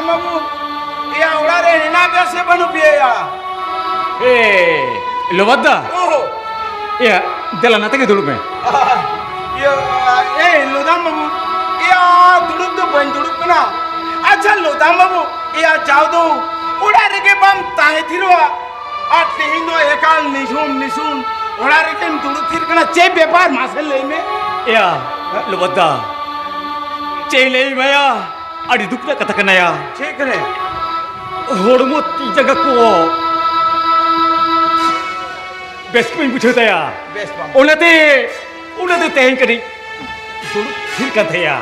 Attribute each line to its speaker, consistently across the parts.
Speaker 1: Lodam babu, ya ular enak ya sebanu biaya.
Speaker 2: Lobadda.
Speaker 1: Oh,
Speaker 2: Ya, jalan nanti ke dulu me.
Speaker 1: ya, Lodam babu, ya duduk tu bukan duduk kena. Acha Lodam babu, ya jauh tu, ular ke bam tahe tirwa. Ati Hindu ekal nisun, ular ke duduk tir kena cep bepar masal leh me.
Speaker 2: Ya, Lobadda. Cile maya, adi dukna kata kena ya.
Speaker 1: Cek kene.
Speaker 2: Hormut jaga ko. Bestpin bucah ya.
Speaker 1: Best bang.
Speaker 2: Ulate tehen kadi. Dulu firkan ya.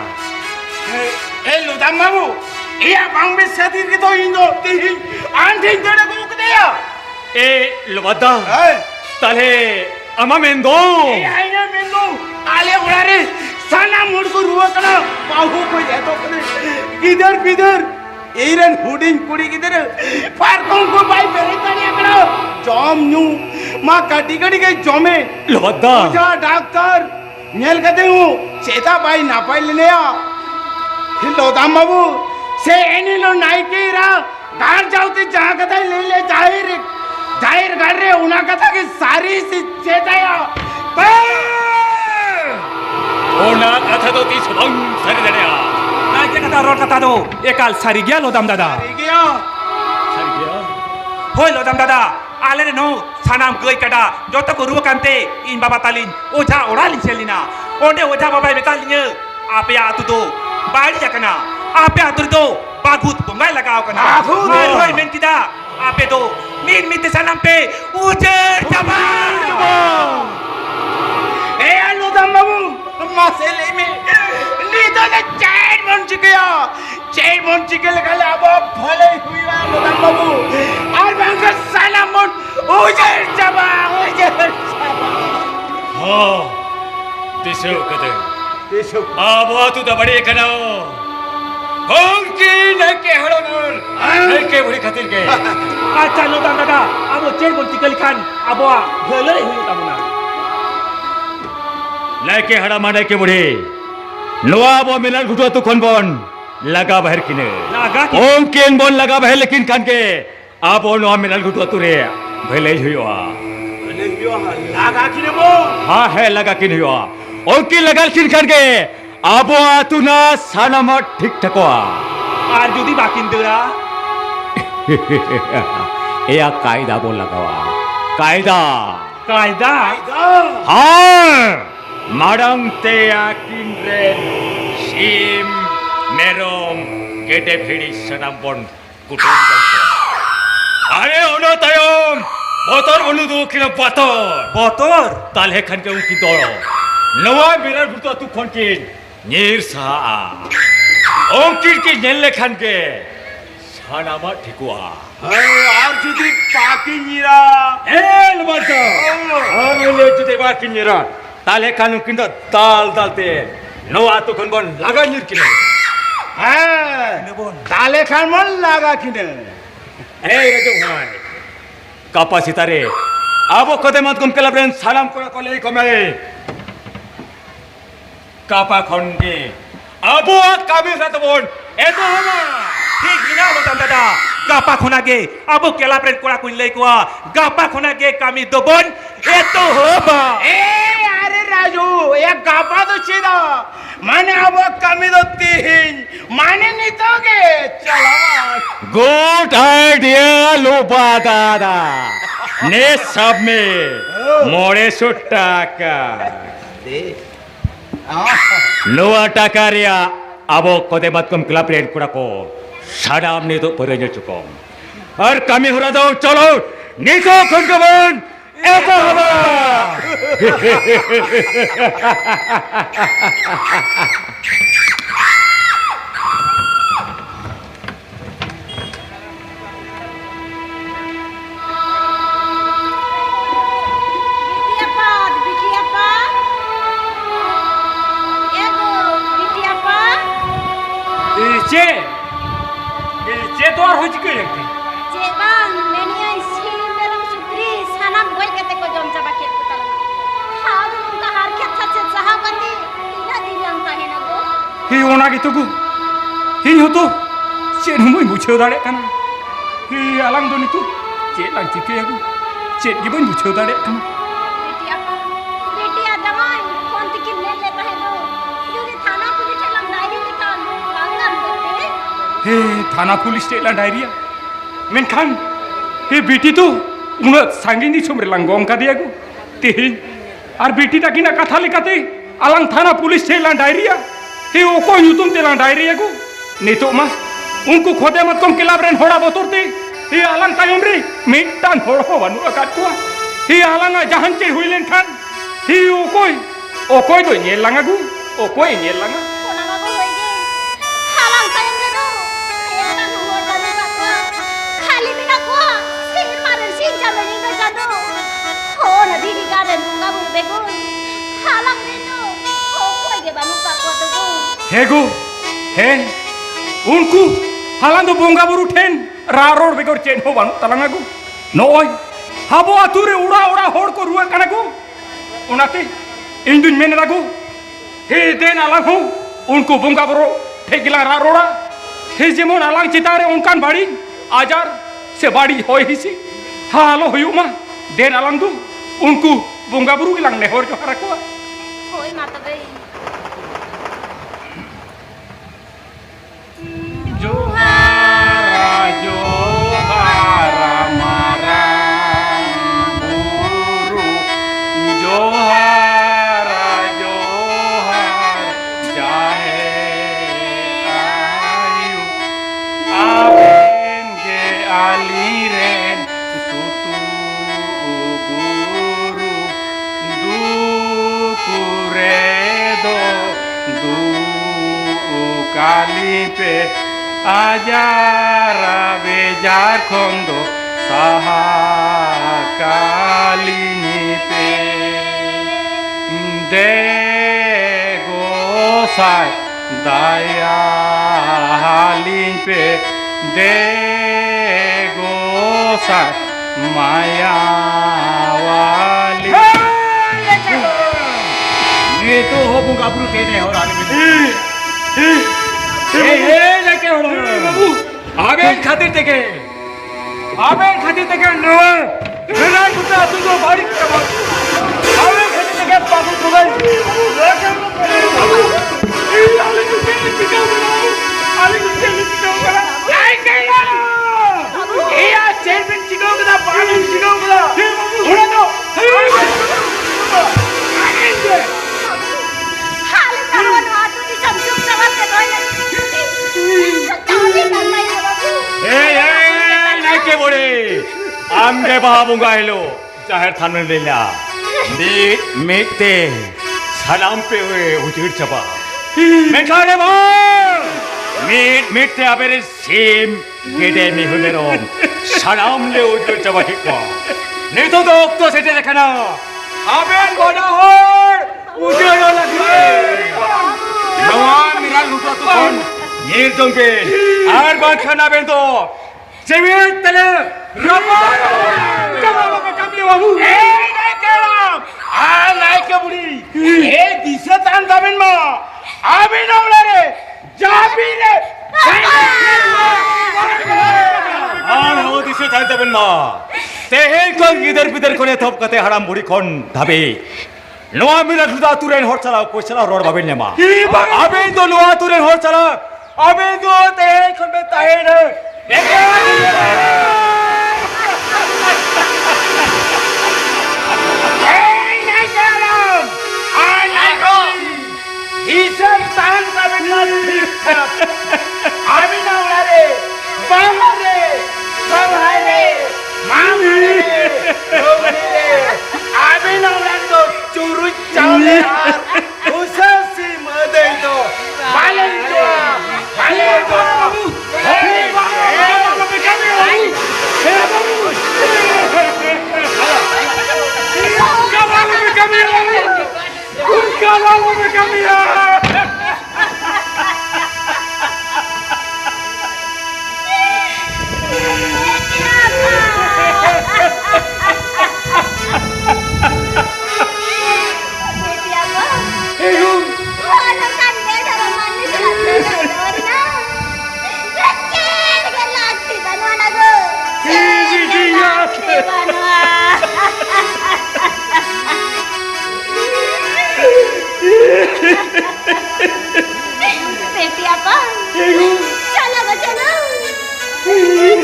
Speaker 1: Lodam babu, iya bang bes sadir kita Hindu, tihin, anjing tidak kau kedaya.
Speaker 2: Lobadda. Tale ama mendo.
Speaker 1: Iya mendo, ale ulare, sana murku ruwa kena, bahu koi jatuh kene, gider. Iran huding kuri gider, parkong ko bai beri tadi kena, jom nyu, mak kadi ke jome.
Speaker 2: Lobadda.
Speaker 1: Uja dokter, nyel kade hu, ceta bai napai lene ya. Lodam babu, se ini lo naik kira, gar jauh ti jaga kata le जाहिर कर रहे उन्हें कथा कि सारी सी चेता या
Speaker 2: उन्हें कथा तो तीस बंग सारी दे या
Speaker 3: ना ये कथा रोड कथा दो एकाल सारी गया लोदम दादा
Speaker 1: सारी गया
Speaker 3: होय लोदम दादा आले नो सानाम गई कटा जो तक रुवा कांते इन बाबा तालिन ओझा ओरालिन चलिना ओंडे ओझा बाबा बेतालिन आपे आतु दो बाड़ी जकना आपे आतु दो बागुत बुंगाई लगाओ कना होय मेन किदा आपे दो मीन मिते सनम पे उजर जबान
Speaker 1: Lodam babu masele में नीतो ने चैन बन चुके लगा अब भले हुई है Lodam babu और बंगा सनम बन उजर जबा
Speaker 2: हाँ दिशो कदे अब तू तो बड़ी कनाओ कौन की नहीं के हड़ों नहीं के बड़ी खातिर के
Speaker 3: अच्छा लोदम दादा अब वो चेन बोलती कल खान अब वो भले हुई तमुना
Speaker 2: नहीं के हड़ा माने के बड़ी लोआ वो मिलन घुटो तू कौन बोन लगा बहर किने ओम केन बोन लगा बहर लेकिन खान के आप वो लोआ मिलन घुटो तू रे भले हुआ
Speaker 1: लगा किने बो
Speaker 2: हाँ है लगा किने हुआ ओम की लगा किन खान के आप वो तू ना साना मत ठीक ठकवा
Speaker 3: আর যদি বাকিন্দরা
Speaker 2: এয়া কায়দা বল লাগাওয়া কায়দা
Speaker 3: কায়দা
Speaker 2: হ্যাঁ মাডাং তে আকিনরে সিম মেরম কেটে ফিরি সানাম বন কুটুম আরে ওনো তায়ম বতর বলু দু কিনা বতর তালে খানকে উকি দড় নওয়া বিরার ভুতো তু খনকিন নিরসা ओंकिर की नेल्ले खान के सानामा ठिकुआ
Speaker 1: और जुदी पाकी नीरा
Speaker 2: लबड्डा ले जुदी पाकी नीरा ताले खान किंदा दालते नवा तो कौन बन लगा नीर किने
Speaker 1: ताले खान मन लगा किने
Speaker 2: रजो भाई कापासिता रे अब कदे मत कम कला ब्रेन सालाम कोले कमे कापा खंडे Abu kami satu pun, itu apa?
Speaker 3: ঠিক বিনা লোদম দাদা গাপা খোনাগে আবু কেলাপ্রেন কোড়া কুইলাই কোয়া গাপা খোনাগে কামি দবন এতো হবা
Speaker 1: अरे राजू एक गापा तो चीदा माने अब कमी तो तीन माने नहीं तो के चलो
Speaker 2: Good idea lupa दादा ने सब में मोड़े सुट्टाका Noa takaria abo kode matkom kelapren kurako sadam nih tuh perenya cukup. Ar kami hurado colo nito kongkaman apa haba.
Speaker 3: Ice tuh harus juga ya.
Speaker 4: Bang, neni isi merong sutri sanam boy kete ko jom coba kiat kita lagi. Haru ka har kiat sace sahabati ina dilang tahe na go.
Speaker 3: Hi ona gitu gu. Hi hutu ᱪᱮᱫ ᱦᱚᱸ ᱵᱟᱹᱧ ᱵᱩᱡᱷᱟᱹᱣ ᱫᱟᱲᱮᱭᱟᱜ ᱠᱟᱱᱟ ᱟᱞᱟᱝ ᱫᱚ ᱱᱤᱛᱚᱜ ᱪᱮᱫ ᱞᱟᱝ ᱪᱤᱠᱟᱹᱭᱟᱜᱩ ᱪᱮᱫ ᱜᱮ ᱵᱟᱹᱧ ᱵᱩᱡᱷᱟᱹᱣ ᱫᱟᱲᱮᱭᱟᱜ ᱠᱟᱱᱟ
Speaker 4: बेटिया जमाई फोन तक ले लेता है लो जुदी थाना पुलिस चलम डायरी लिखान बांगन करते
Speaker 3: हे थाना पुलिस टेला डायरिया मेनखान हे बेटी तो उना सांगिनी समरे लांग गम कादियागु तेहिं आर बेटी ताकिना कथा लेकाते आलांग थाना पुलिस टेला डायरिया हे ओको ᱧᱩᱛᱩᱢ ᱛᱮᱞᱟᱝ ᱰᱟᱭᱨᱤᱭᱟᱜᱩ ᱱᱤᱛᱚᱜ ᱢᱟ उनको खोदे मत कम क्लब रेन होड़ा बतोरते हे आलांग तायम रे मिटान होड़ हो बानु अकात कुआ हे आलांग जहान चे हुई लेन खान हे ओकोय दो नेल लांगागु ओकोय नेल लांगा
Speaker 4: कोना बाबू होइगे हालां टाइम रे दो एटा नोर बाबू बापा खाली बिना को सिर मारे सिर जाबेनी का जादो हो नदी दी गारे नुंगा बु बेगु हालां रे दो ओकोय गे बानु पाको तो
Speaker 3: हेगु हे उनको हालां दो बोंगा बुरु ठेन रारोड बेगोर चेन हो बानु तलांगागु नोय हाबो आतुरे उड़ा उड़ा होड़ को रुआ कनागु उनाते इन दुन मेन रागु हे देन आलांग हो उनको बोंगा बुरु ठेगिला रारोड़ा हे जेमन आलांग चितारे उनकान बाड़ी आजार से बाड़ी होय हिसी हालो होयुमा देन आलांग दु उनको बोंगा बुरु गिलांग नेहर जोहारा को
Speaker 4: होय माता गई
Speaker 3: जोहारा जोहारा मारां बुरु जोहारा जोहार जाहे आयु आबेन गे आलिरेन सुतु गुरु दुकुरे दो दु काली पे आजारा बेजार खोंदो साहा कालिनी पे दे गोसाई दाया हालिन पे दे गोसाई माया वाली
Speaker 2: ये तो हो बुंगा बुरु तेने हो रानी ए लेके हो बाबू आबेन खातिर तेके नो ना कुत्ता तुम तो बाड़ी का आबेन खातिर तेके बाबू तुगल ए आले के चिकाऊ बना नहीं कहना ए आ चेयरमैन चिकाऊ बना बाड़ी चिकाऊ बना उड़ा दो
Speaker 4: हाले करवन आतु दी समझुक सवाल के दोले ताली करलाई है बाबू
Speaker 2: नाइके बोले आमगे बाबूंगा हेलो जाहिर थान में लेला मेते सलाम पे हुए उजड़ चबा मैं खाने बा मेते आबेरे सेम गेडे में हुने रो सलाम ले उजड़ चबा हिकवा नहीं तो तो सेटे देखना आबेन बड़ा हो उजड़ लगे नवा मेरा लुटा तो कौन ये जोंगे आर बात खाना बेन तो सेवेन तले रबर कमाल में कमली बाबू ए नहीं केराम आ नहीं के बुड़ी ए दिशा तान दाबिन मा आबी नवला रे जाबी रे আর ও দিশে তান দাবিন मा तेहे कोन इधर बिधर कोने थप कते हराम बुड़ी कोन धाबे नवा मिला दुदा तुरेन होर चला कोई चला रोड बाबिन ने मा आबे तो नवा तुरेन होर चला आबे तो तेहे कोन में ताहे न
Speaker 4: बेटी आपा चला ग चला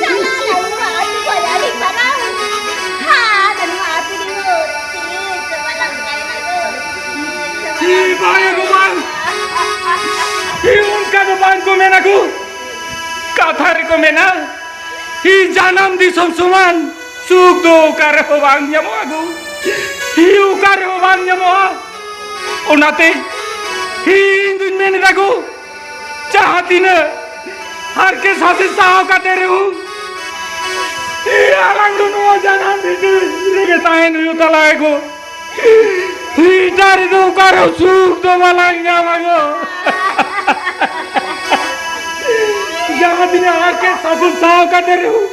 Speaker 4: चला लावून आती गोळ्या निघताना हा धनु आती निघो ते मला काय नाही गो
Speaker 3: बाय गुमान ही उनका दुकान को मैं नगु काथार को मैं ना ही जानम दी सुमान सुख दो कर हो बांग यमो अगु ही उकार हो बांग यमो उनाते ही दुन में नगु चाहती न हर के साथ साव का तेरे हूँ आरंग दुनु जानम दी रे ताइन यू तलाएगो ही तारी दो करो सुख दो बांग यमो यहाँ दिन आके सब साव का तेरे हूँ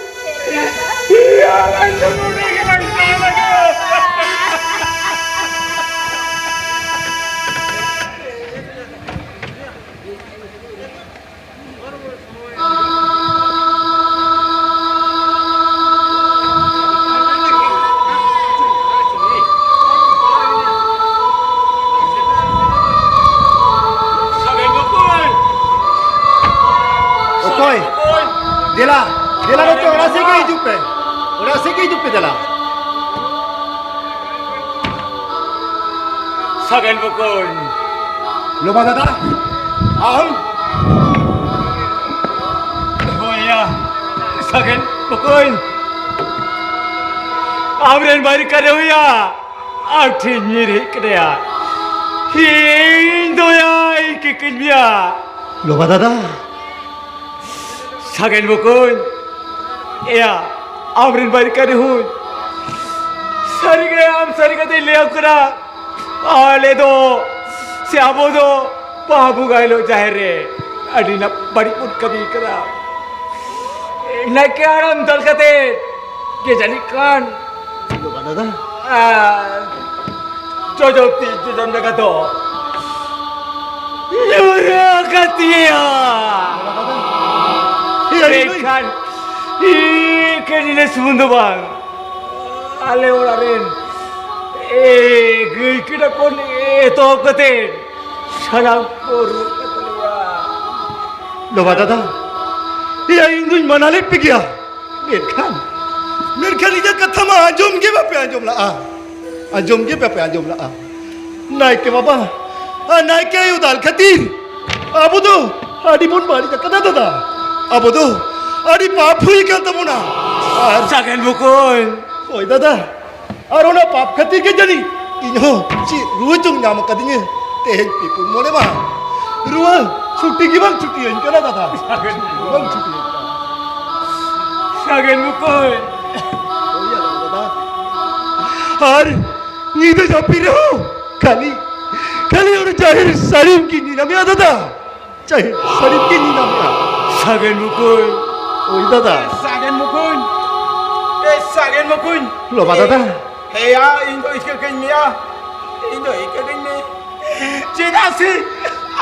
Speaker 5: Dela, dela no te ora se que jupe dela.
Speaker 2: Sagan bukon.
Speaker 5: Lo ba dada? Aham.
Speaker 2: Boya. Sagan bukon. Amren bari kare huya. Athi nyiri kreya. Hindoya ikikilya.
Speaker 5: Lo ba dada?
Speaker 2: Sagan bukon. Ya, amrin bari kare huy. Sariga de le akra. Ale do. Se abo do. Babu gailo jahre. Adina bari put kabi kara. Na ke aram dalkate. Ke jani kan.
Speaker 5: Lo ba dada?
Speaker 2: Jojoti jojon daga do. Yura katiya. Kan ikanine sundo bang ale oraren gui kita kon to kate salam koru katliya
Speaker 5: Lo ba dada? Ya indun manalit pigya. Mirkan ida kathama ajom ge ba pe ajom la. Ajom ge pe ajom la. Naik ke baba. Naik ke udal khatir. Abu do adi mon bari ka kada dada. Abu do adi paap hui ka tamuna.
Speaker 2: Sagan bukon
Speaker 5: Oi dada. Arona paap khatir ke jani. Inho si ruujung nyam kadinya. Teh pipun mole ma. Ruwa chutti ki bang chutti en kana dada. Bang chutti.
Speaker 2: Sagan bukon
Speaker 5: Oh ya dada. Har ni to japi raho. Kali orang Jahir Salim ki ni namanya dada. Jahir Salim ki ni namanya.
Speaker 2: Sagan bukon
Speaker 5: Oi dada.
Speaker 1: Sagen mukun. Sagen mukun.
Speaker 5: Lo ba dada?
Speaker 1: Hey ya, indo ikakain niya. Indo ikakain ni. Cida si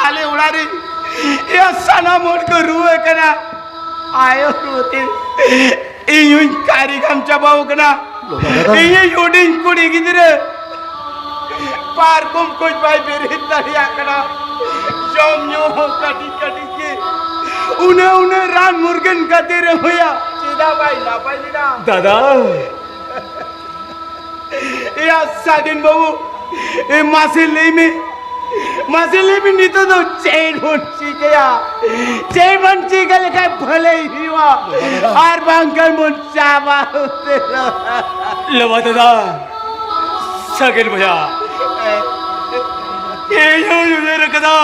Speaker 1: ale ulari. Ya sana mod ko ruwe kana. Ayo rutin. Iyun kari kam cabau kana.
Speaker 5: Lo ba dada?
Speaker 1: Iya yuding kudi gidire. Parkum kuch bai berit tariya kana. Jomnyo kati ke. Une ran murgan kate re hoya. Cida bai na bai na.
Speaker 2: dada
Speaker 1: Ya Sadin babu, masih lemi ni to chain munci kaya lekai bhale hiwa, ar bangkai muncaba hote
Speaker 2: lama dada Sagan bhaiya ये रखदा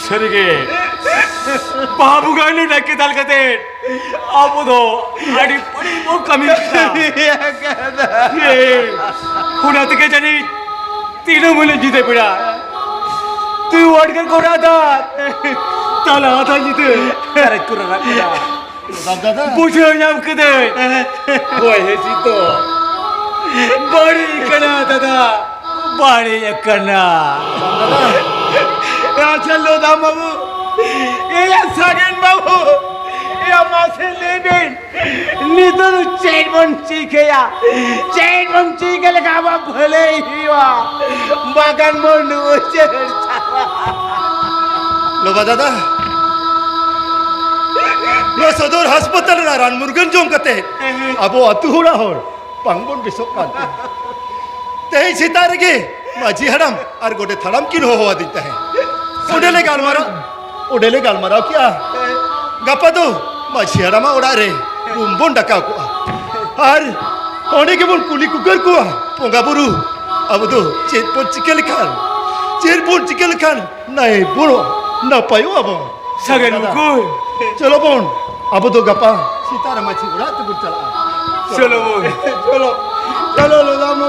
Speaker 2: सरिगे बाबू गाने decay दल कते अब दो अड़ी पड़ी वो कमी ये खुना तके जानी तीनों मुले जीते पड़ा तू वाट कर कोड़ा था ताला था जीते करे कुरा रखदा
Speaker 5: Dada.
Speaker 2: पूछो नाम कदे वो है जीतो बड़ी कना दादा बड़ी कना
Speaker 1: चलो दाम बाबू ये Sagen babu, ya masih lemi नितन चैन बन चीखे या चैन बन चीखे लेका अब भले ही वा बागान मोड़ नुचे
Speaker 5: लोबा दादा lo sodor hospital raran murgan jom kate abo atu hura hor pangbon besok kan teh sitar ge maji haram ar gode tharam kin ho adita hai odele gal mara kya gapa do maji haram oda re rumbon daka ko ar one ke bon kuli kugar ko ponga buru abo do cherpon chikel kan nai buro na payo abo
Speaker 1: sagan muku
Speaker 5: चलो bone अब तो गप्पा सीताराम अच्छी उड़ा तो कुछ चला
Speaker 1: चलो बोन चलो लो दाम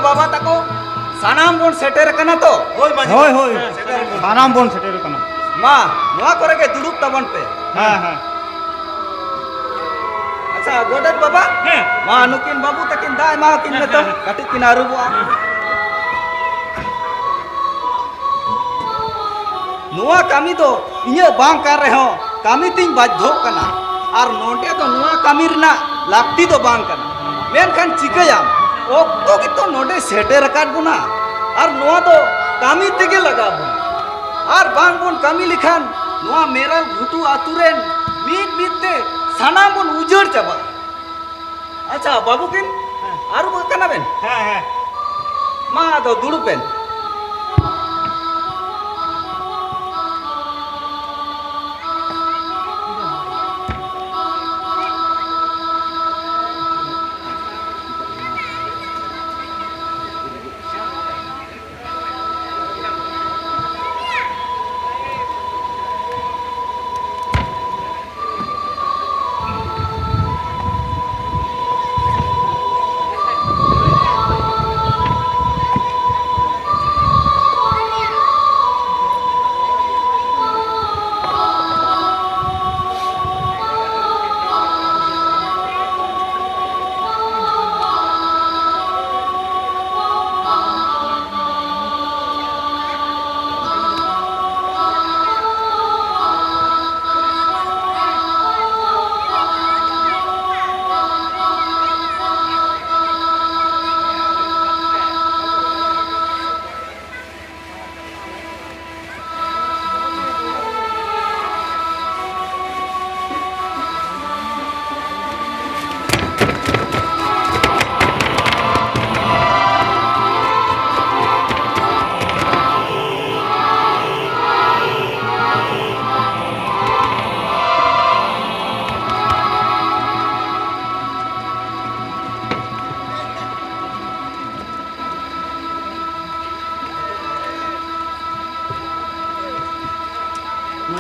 Speaker 6: बाबा तको सानाम बोन सेटेर कना तो
Speaker 1: होय सानाम बोन सेटेर कना
Speaker 6: मा नोआ करे के दुड़ुब तबन पे
Speaker 1: हां
Speaker 6: अच्छा गोडत बाबा मा नुकिन बाबू तकिन दाय मा किन में तो कटि किनारू बुआ नोआ कामी तो इnye बांग कर रहे हो कामी तिन बाध्य कना और नोटे तो नोआ कामी रना लागती तो बांग कना मेनखान चिकयाम ओक्तो की तो नोटे सेटे रकाट बुना और नोआ तो कामी तेगे लगा बुन और बांग बुन कामी लिखान नोआ मेरल घुटू आतुरेन मीट ते सानाम बुन उजड़ चाबा अच्छा बाबू किन आरु बकना बेन
Speaker 1: हां
Speaker 6: मा तो दुड़ु पेन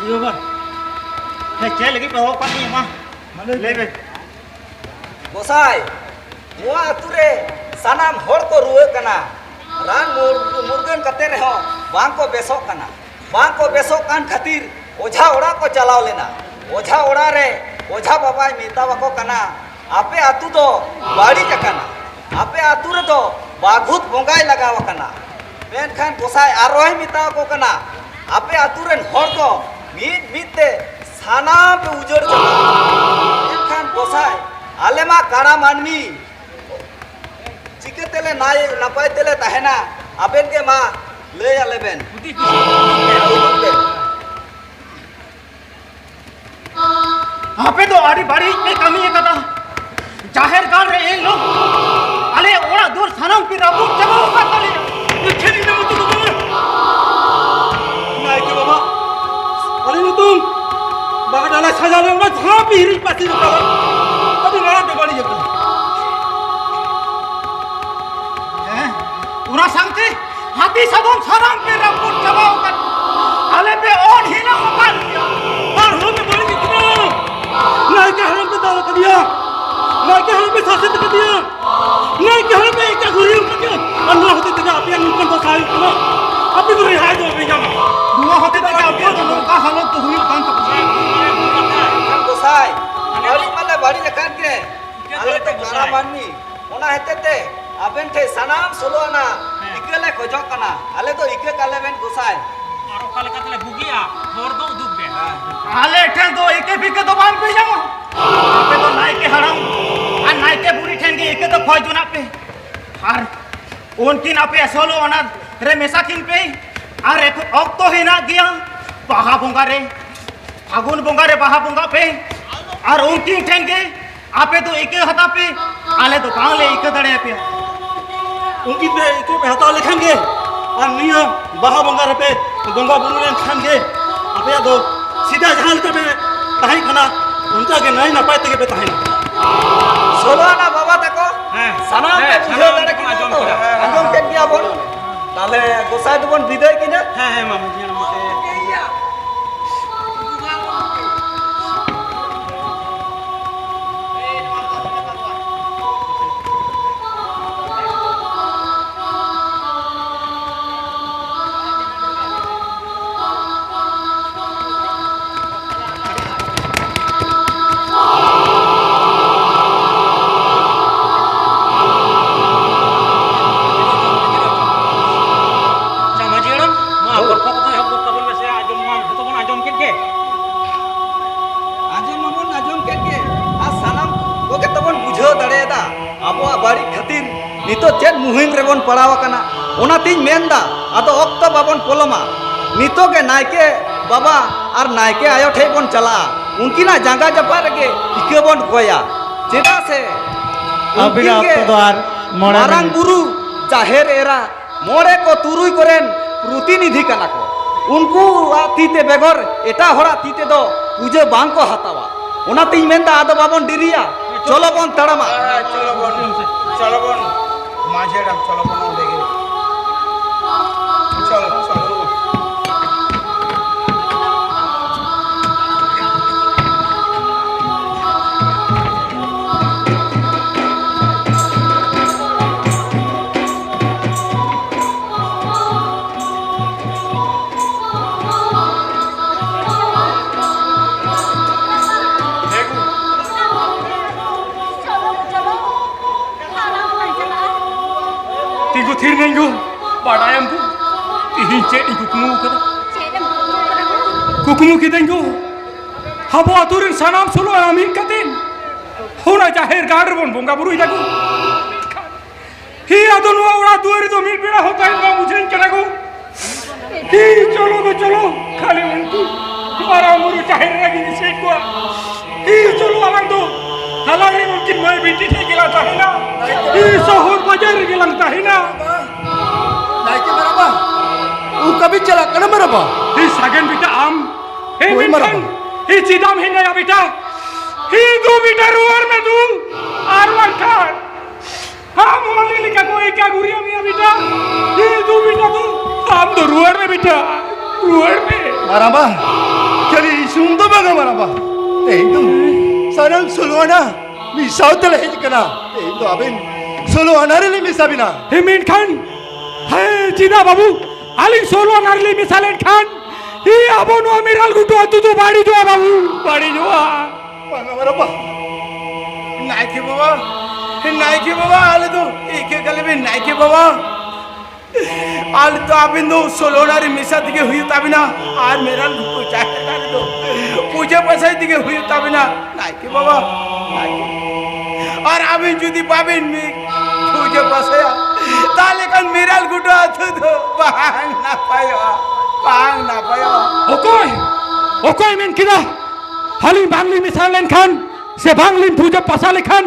Speaker 1: बाबा है चे लगी पे हो पानी मा ले बे
Speaker 6: गोसाई नोआ अतुरे सानाम होर को रुए कना रान मुर्गन कते रहो बांग को बेसो कान खातिर ओझा ओड़ा को चलाव लेना ओझा ओड़ा रे ओझा बाबा मेता वको कना आपे आतु तो बाड़ी कना आपे आतु रे तो बाघुत बोंगाई लगाव कना मेनखान गोसाई आरोही मेता को कना आपे आतु रेन होर को मीट ते साना पे उजड़ चला मेनखान गोसाई आले मा काड़ा मानमी चिके तेले नाय नपाय तेले तहना आबेन के मा ले आले बेन
Speaker 1: आपे तो आड़ी बाड़ी में कमी है कदा जाहिर कर रहे हैं लोग अरे ओड़ा दूर सनम की राबू जब होगा तले ये खेली ना मुझे तो नहीं के बाबा अरे नु तुम बागा डाला सजा ले ना था भी हिरी पाती तो कभी ना के बड़ी जब हैं पूरा सांगते हाथी सदम सनम पे राबू जब होगा अले पे और ही ना होगा और हो में बड़ी कितना नहीं के हरम तो दावा कर दिया
Speaker 5: के हल पे शासित कर दिया नहीं के हल पे एक घुरी उनके अन्ना होते थे आप या उनका तो साल ना अभी तो रिहाई दो भैया दुआ होते थे आप तो लोग का हालत तो हुई काम
Speaker 6: kan gosai bari male bari jakan ke ale te gara manni ona hete te aben the sanam soloana ikele khojok kana ale to ike kale ben gosai
Speaker 3: aro kale katle bugia hor do dubbe
Speaker 1: आले ठेन तो एके फिके तो बांध पे जाओ आपे तो नाई के हराम आ नाई के पूरी ठेन के एके तो खोज ना पे और उनकी ना पे सोलो अना रे मेसा किन पे और एक अब तो ही ना गया बाहा बोंगा रे फागुन बोंगा रे बाहा बोंगा पे और उनकी ठेन के आपे तो एके हता पे आले तो कांग ले एके दड़े पे
Speaker 5: उनकी पे के हता लिखेंगे और नहीं बाहा बंगा रे पे गंगा बुनु ने खानगे अबे तो सीधा जहाल के में ताही खाना उनका के नहीं ना पाए ते पे ताही
Speaker 6: soloana baba tako sanam ke bujhe dare ki anjom ke dia bon tale gosai to bon bidoy kina
Speaker 5: हां हां मामा जी नमस्ते
Speaker 6: anjom mabon anjom ke a sanam koke to bon bujhe dare da abo bari khatir nito chet muhim re bon padawa kana ona tin menda ado okto babon poloma nito ke naike baba ar naike ayo thei bon chala unki na janga japa rege ike bon koya cheda se
Speaker 5: अभी आप तो द्वार मोड़े
Speaker 6: marang guru jaher era more ko turui koren प्रतिनिधि kana ko उनको तीते बेगर एटा होरा तीते दो पूजे बांग को हतावा ओना तीन मेंदा आदो बाबन डिरिया चलो बन तड़मा
Speaker 1: चलो बोन माझे डम चलो बोन देगे चलो चलो
Speaker 4: चलो चलो खाना बन चला
Speaker 3: tigo thir nengo padayam bu ihin che ikukmu kada
Speaker 4: चेरे मुंह
Speaker 3: kukumu kidengo habo aturin sanam solo amin katin hona jahir gader bon bonga buru jago hi adon ora duari to mil pira hota hai mujhe kana go hi chalo khali unku तुम्हारा मुरु जahir lagi ni se ko hi chalo aman to halari mungkin mai binti the gila tahina hi sohor bajar gilang tahina
Speaker 5: Nike मरबा उ कभी चला कण मरबा
Speaker 3: hi sagan bita am he
Speaker 5: Oi,
Speaker 3: minkan
Speaker 5: marabu.
Speaker 3: hi chidam hinga ya bita hi du bita ruar me du arwan khan ham wali lika koi ka guriya miya bita hi du bita du am do ruar me bita ruar me
Speaker 5: मरबा चली सुंदो बगा मरबा तेंदु सनम सुलवाना मिसाउत लहे कना तेंदु अबिन सुलवाना रे मिसाबिना
Speaker 3: he minkan hey chida babu ali solo narli misalen khan hi abono amiral gutu atu tu badi jo babu badi jo
Speaker 5: बगा मरबा
Speaker 1: Nike बाबा आले तो एके गले में नाइके बाबा आले तो आप इन दो सोलोना रे मिसा दिखे हुई ताबिना आज मेरा लुको चाहे डाले दो पूजे पैसा दिखे हुई ताबिना नाइके बाबा नाइके और आप इन जुदी बाबिन में पूजे पैसा ताले कल मेरा लुको आते तो बांग ना पायो
Speaker 3: okoy men kida halim bangli misalen khan se banglim puja pasale khan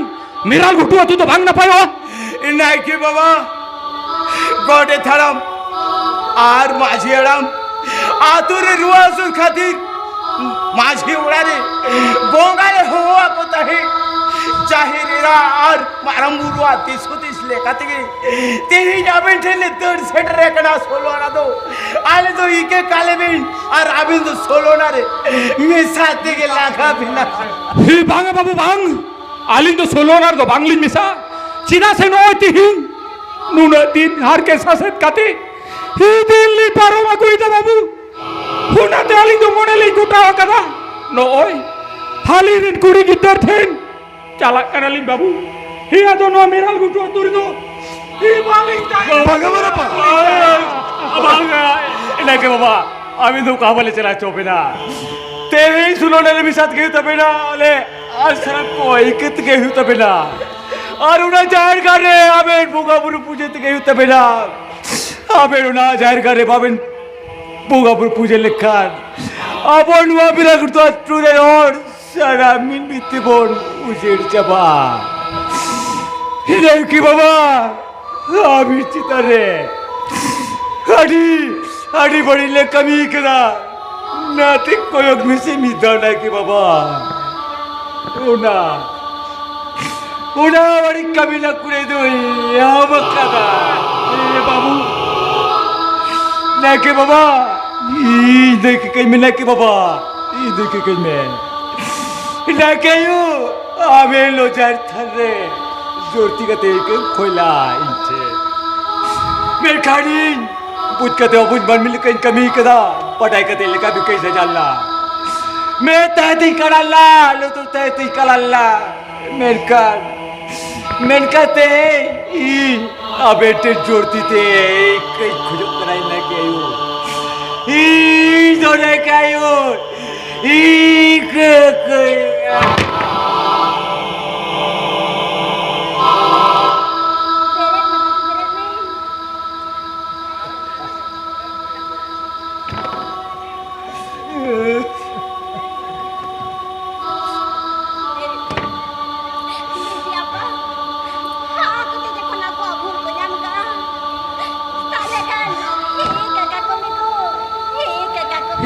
Speaker 3: miral gutu atu to bang na payo
Speaker 1: नाइके बाबा गोडे थड़म आर माझी अड़म आतुरे रुआसुन खातिर माझी उड़ारे बोंगाले हुआ को तहे जाहिरेरा और मारंबुरु आती सुतिस लेखाते के तेही जाबिन ठेले तड़ सेट रेकना सोलो ना दो आले तो इके काले बिन और आबिन तो सोलो ना रे मिसाते के लाखा बिना
Speaker 3: hi bang babu bang आलिंग तो सोलोनार दो बांगलिन मिसा चिना से नोय तिहिं नुना दिन हार के सासेत काते ही दिल्ली पारो मा कोई दा बाबू हुना ते आलिंग तो मोने ले गुटा कदा नोय हाली रिन कुड़ी गिटार थेन चाला कनालिंग बाबू ही आदो नो मेराल गुटो तुरी दो ही बांगलिंग ता
Speaker 5: भगवानप्पा
Speaker 2: इलाके बाबा आम्ही तो कामाला चला चोपेना तेही सुलोनाले मिसात घेऊ तबेना अले आज सर को ऐकत घेऊ तबेना और उना जाहिर करे आबे बुगाबुरु पूजेत घेऊ तबेना आबे उना जाहिर करे बाबेन बुगाबुरु पूजे लेखान आपण वा बिला गुतो तुरे और सारा मिन बित्ती बोन उजेड जबा हिरे की बाबा आबी चितारे आडी बडीले कमी करा नाते कोयोग मिसे मी दौड़ा की बाबा उना बड़ी कमी ना कुरे दो या बक्का ए बाबू ना के बाबा ई देख के मैं ना के बाबा ई देख के मैं ना के यो आवे लो जार थरे जोरती का ते के खोला इंचे मेरे खाड़ी पूछ के तो पूछ बन मिल के कमी कदा पढ़ाई करते लेका भी कैसे जानला मैं तहती कराला लो तो तहती कराला मेरका ते ई अबेटे जोड़ती ते कई खुद कराई ना के आयो ई जोड़े के आयो ई के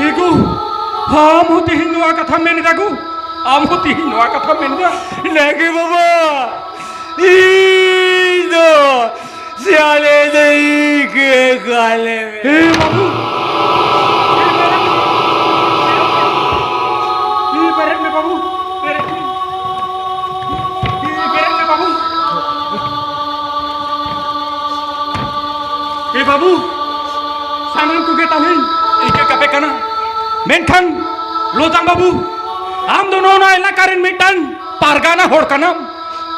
Speaker 3: Iku, kamu tihin nuwa kata mendaku, kamu tihin nuwa kata menda.
Speaker 2: lagi baba, itu siale deh ke kale.
Speaker 3: Babu, beret me babu, beret me babu. Babu, saman ku kita nih, ike kape kana. मेनखान लोतांग बाबू आम दोनों ना इलाकारिन mitten Pargana होड़ कनम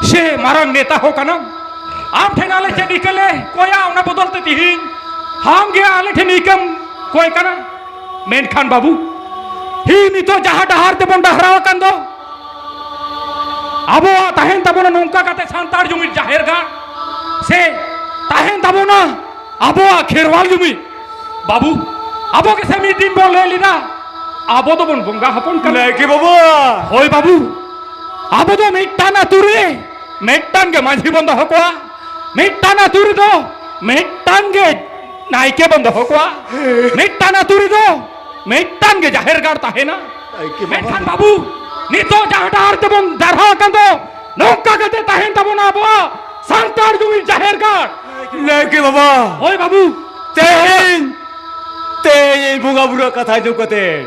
Speaker 3: शे मारंग नेता हो कनम आम ठेनाले चेडी कले कोया उना बदलते तिहिन हम गया आले ठेनिकम कोई कना मेनखान बाबू ही नितो जहा डहार ते बन डहराव कंदो अबो ताहेन तबोना नोंका काते सांतार जुमिर जाहिर गा से ताहेन तबोना अबो खेरवाल जुमिर बाबू अबो के सेमी दिन बोल ले लिना आबो तो बन बुंगा हपन कर
Speaker 2: lagi baba,
Speaker 3: होय बाबू आबो तो मेट्टाना तुरे मेट्टान के माझी बंद हकवा मेट्टाना तुरे दो मेट्टान के नायके बंद हकवा मेट्टाना तुरे दो मेट्टान के जाहिर गाड़ता है ना मेट्टान बाबू नी तो जाहडार ते बन दरहा कंदो नौका कते ताहेन तबो ना बो सांतार जुमिर जाहिर गाड़
Speaker 2: lagi baba,
Speaker 3: होय बाबू
Speaker 2: te bunga bura kata jo kate,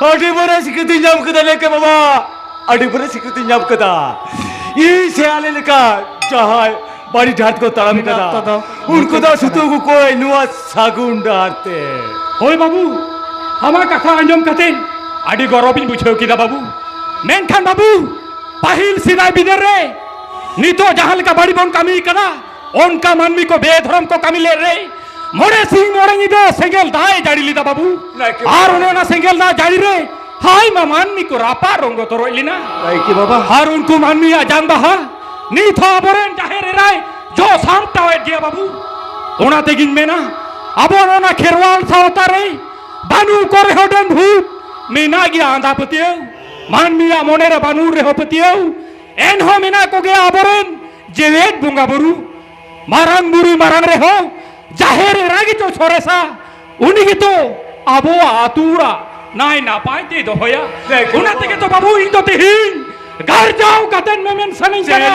Speaker 2: adi bara sikiti nyam kata leke baba, adi bara sikiti nyam kata, ini seale leka jahai bari jhat ko talam kata, unko da sutu ko koi nuwa sagun darte.
Speaker 3: होय बाबू हमार कथा अंजम कतेन आडी गौरविन बुझेव किदा बाबू मेनखान बाबू पाहिल सिदाय बिदर रे नीतो जहाल का बड़ी बन कमी कना उनका मानवी को बेधर्म को कमी ले रे मोरे सिंह मोरंगी दो सेंगेल दाए जाड़ी लीदा बाबू आर उन्होंने सेंगेल दा जाड़ी रे हाय मा मानवी को रापा रोंगो तो रोइली ना
Speaker 5: lagi baba,
Speaker 3: हार उनको मानवी आजान बहा नी था बोरेन जाहिर राय जो शांता है दिया बाबू उना तेगिन में ना अब उन्होंने खेरवाल सावता रे बानू को रे होडन भूत मीना गया आंधा पतियो मानवीया मोने रे बानू रे हो पतियो एन हो मीना को गया बोरेन जेवेट बुंगा बुरु मारंग बुरु मारंग रे हो जाहिर रागी तो छोरे सा उन्हीं की तो अब वो आतूरा नाई ना पाए दो होया उन्हें तक तो बाबू इन तो तिहिन घर जाओ कतन में सनी जाहिर